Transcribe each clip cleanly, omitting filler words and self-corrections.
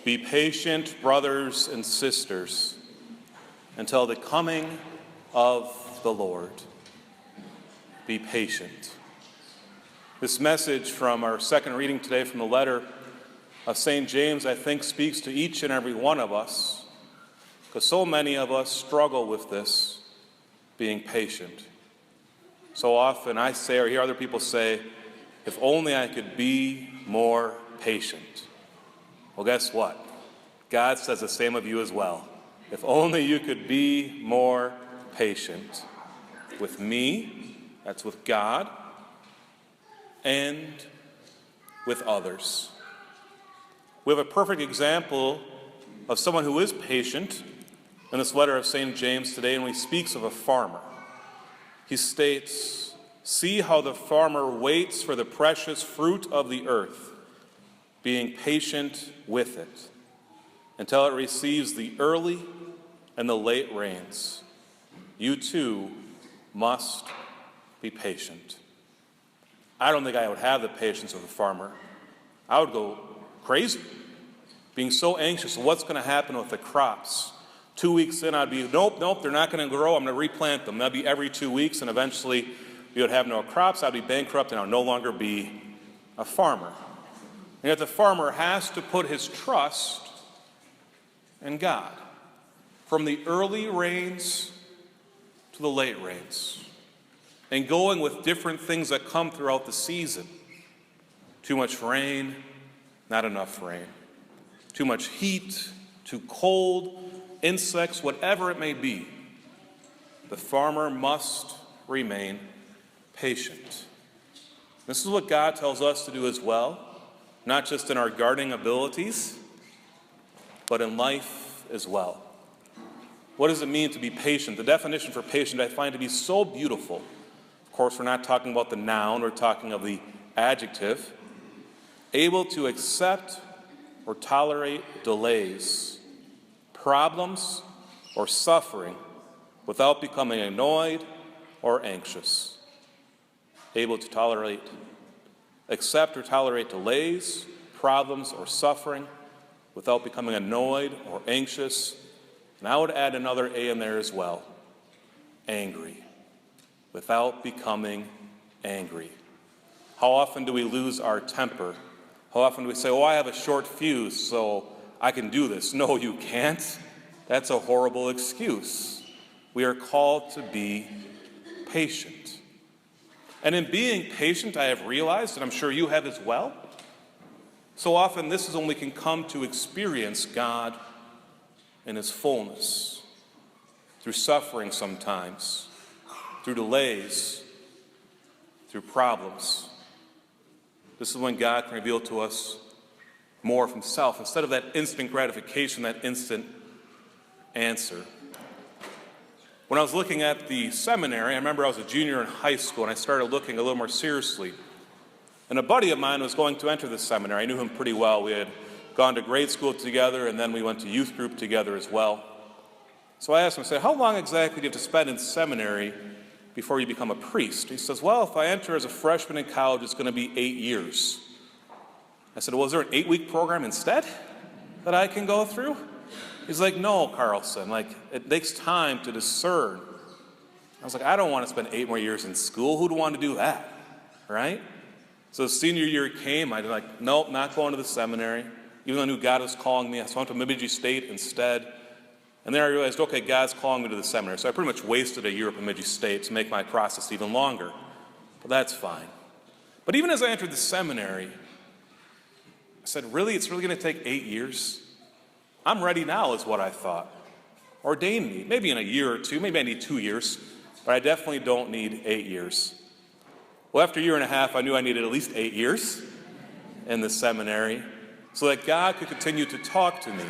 Be patient, brothers and sisters, until the coming of the Lord. Be patient. This message from our second reading today from the letter of St. James, I think, speaks to each and every one of us, because so many of us struggle with this, being patient. So often I say, or hear other people say, if only I could be more patient. Well, guess what? God says the same of you as well. If only you could be more patient with me, that's with God, and with others. We have a perfect example of someone who is patient in this letter of St. James today, and he speaks of a farmer. He states, "See how the farmer waits for the precious fruit of the earth, being patient with it, until it receives the early and the late rains. You too must be patient." I don't think I would have the patience of a farmer. I would go crazy, being so anxious of what's going to happen with the crops. 2 weeks in, I'd be, nope, they're not going to grow. I'm going to replant them. That'd be every 2 weeks, and eventually we would have no crops. I'd be bankrupt, and I'd no longer be a farmer. And yet the farmer has to put his trust in God, from the early rains to the late rains, and going with different things that come throughout the season. Too much rain, not enough rain. Too much heat, too cold, insects, whatever it may be. The farmer must remain patient. This is what God tells us to do as well, not just in our gardening abilities, but in life as well. What does it mean to be patient? The definition for patient I find to be so beautiful. Of course, we're not talking about the noun, we're talking of the adjective. Able to accept or tolerate delays, problems, or suffering without becoming annoyed or anxious. Able to tolerate, accept or tolerate delays, problems, or suffering without becoming annoyed or anxious. And I would add another A in there as well, angry, without becoming angry. How often do we lose our temper? How often do we say, oh, I have a short fuse, so I can do this? No, you can't. That's a horrible excuse. We are called to be patient. And in being patient, I have realized, and I'm sure you have as well, so often this is when we can come to experience God in His fullness, through suffering sometimes, through delays, through problems. This is when God can reveal to us more of Himself, instead of that instant gratification, that instant answer. When I was looking at the seminary, I remember I was a junior in high school, and I started looking a little more seriously. And a buddy of mine was going to enter the seminary. I knew him pretty well. We had gone to grade school together, and then we went to youth group together as well. So I asked him, I said, how long exactly do you have to spend in seminary before you become a priest? He says, well, if I enter as a freshman in college, it's going to be 8 years. I said, well, is there an 8-week program instead that I can go through? He's like, no, Carlson, it takes time to discern. I was like, I don't want to spend 8 more years in school. Who'd want to do that, right? So senior year came, I was like, nope, not going to the seminary. Even though I knew God was calling me, I went to Bemidji State instead. And then I realized, okay, God's calling me to the seminary. So I pretty much wasted a year at Bemidji State to make my process even longer. But that's fine. But even as I entered the seminary, I said, really? It's really going to take 8 years? I'm ready now, is what I thought. Ordain me, maybe in a year or two, maybe I need 2 years, but I definitely don't need 8 years. Well, after a year and a half, I knew I needed at least 8 years in the seminary so that God could continue to talk to me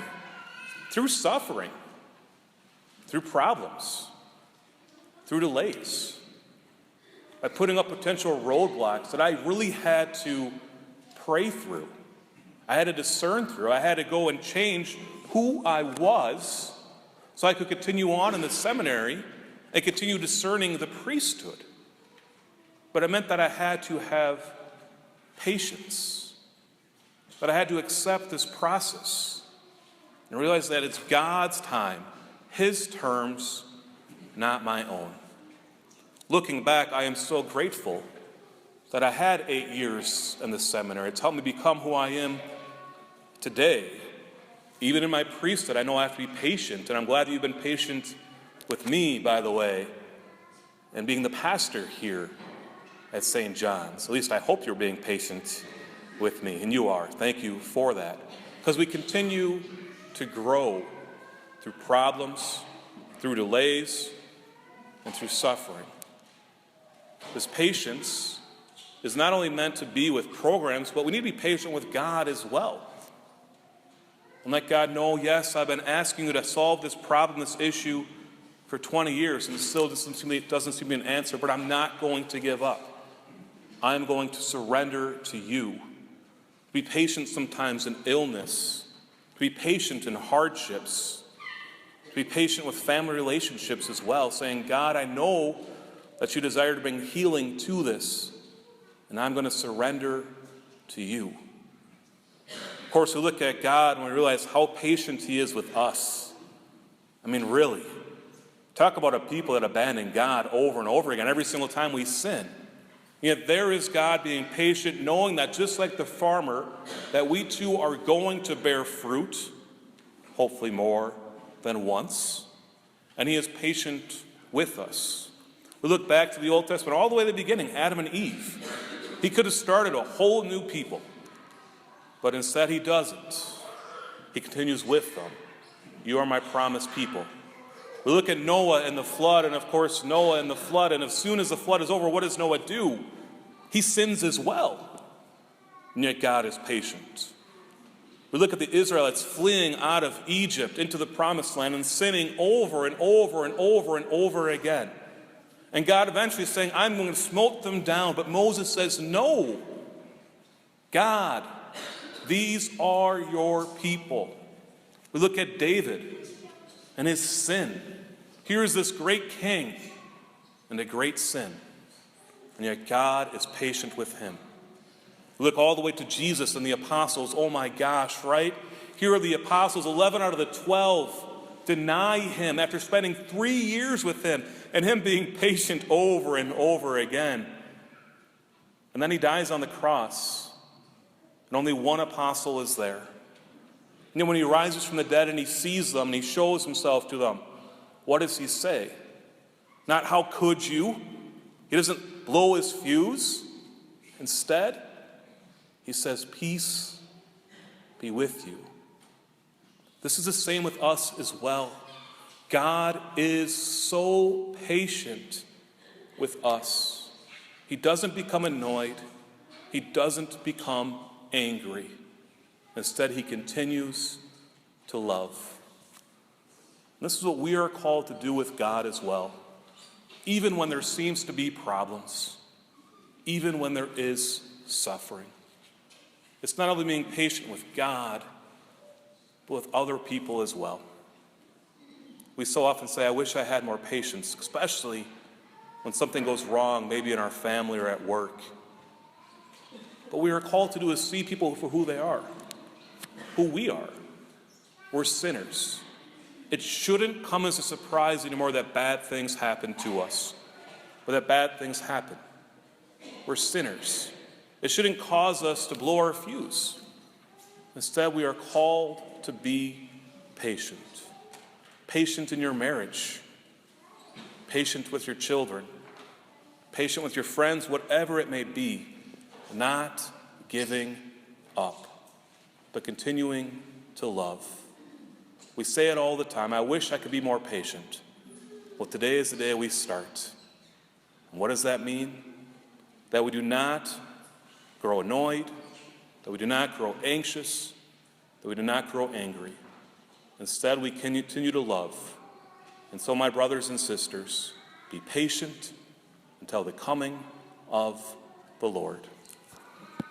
through suffering, through problems, through delays, by putting up potential roadblocks that I really had to pray through. I had to discern through. I had to go and change who I was so I could continue on in the seminary and continue discerning the priesthood. But it meant that I had to have patience, that I had to accept this process, and realize that it's God's time, his terms, not my own. Looking back, I am so grateful that I had 8 years in the seminary. It's helped me become who I am today. Even in my priesthood, I know I have to be patient, and I'm glad that you've been patient with me, by the way, and being the pastor here at St. John's. At least I hope you're being patient with me, and you are. Thank you for that. Because we continue to grow through problems, through delays, and through suffering. This patience is not only meant to be with programs, but we need to be patient with God as well. And let God know, yes, I've been asking you to solve this problem, this issue for 20 years, and it still doesn't seem to be an answer, but I'm not going to give up. I'm going to surrender to you. To be patient sometimes in illness, to be patient in hardships, to be patient with family relationships as well, saying, God, I know that you desire to bring healing to this, and I'm going to surrender to you. Of course, we look at God and we realize how patient he is with us. I mean, really. Talk about a people that abandon God over and over again every single time we sin. Yet there is God being patient, knowing that just like the farmer, that we too are going to bear fruit, hopefully more than once. And he is patient with us. We look back to the Old Testament, all the way to the beginning, Adam and Eve. He could have started a whole new people. But instead he doesn't. He continues with them. You are my promised people. We look at Noah and the flood, and of course Noah and the flood, and as soon as the flood is over, what does Noah do? He sins as well. And yet God is patient. We look at the Israelites fleeing out of Egypt into the promised land and sinning over and over and over and over again. And God eventually is saying, I'm going to smote them down. But Moses says, no. God, these are your people. We look at David and his sin. Here is this great king and a great sin. And yet God is patient with him. We look all the way to Jesus and the apostles. Oh my gosh, right? Here are the apostles, 11 out of the 12 deny him after spending 3 years with him and him being patient over and over again. And then he dies on the cross. And only one apostle is there. And then when he rises from the dead and he sees them and he shows himself to them, what does he say? Not how could you? He doesn't blow his fuse. Instead, he says, peace be with you. This is the same with us as well. God is so patient with us. He doesn't become annoyed. He doesn't become angry. Instead, he continues to love. And this is what we are called to do with God as well. Even when there seems to be problems, even when there is suffering. It's not only being patient with God, but with other people as well. We so often say, I wish I had more patience, especially when something goes wrong, maybe in our family or at work. But we are called to do is see people for who they are, who we are. We're sinners. It shouldn't come as a surprise anymore that bad things happen to us, or that bad things happen. We're sinners. It shouldn't cause us to blow our fuse. Instead, we are called to be patient. Patient in your marriage. Patient with your children. Patient with your friends, whatever it may be. Not giving up, but continuing to love. We say it all the time, I wish I could be more patient. Well, today is the day we start. And what does that mean? That we do not grow annoyed, that we do not grow anxious, that we do not grow angry. Instead, we continue to love. And so, my brothers and sisters, be patient until the coming of the Lord.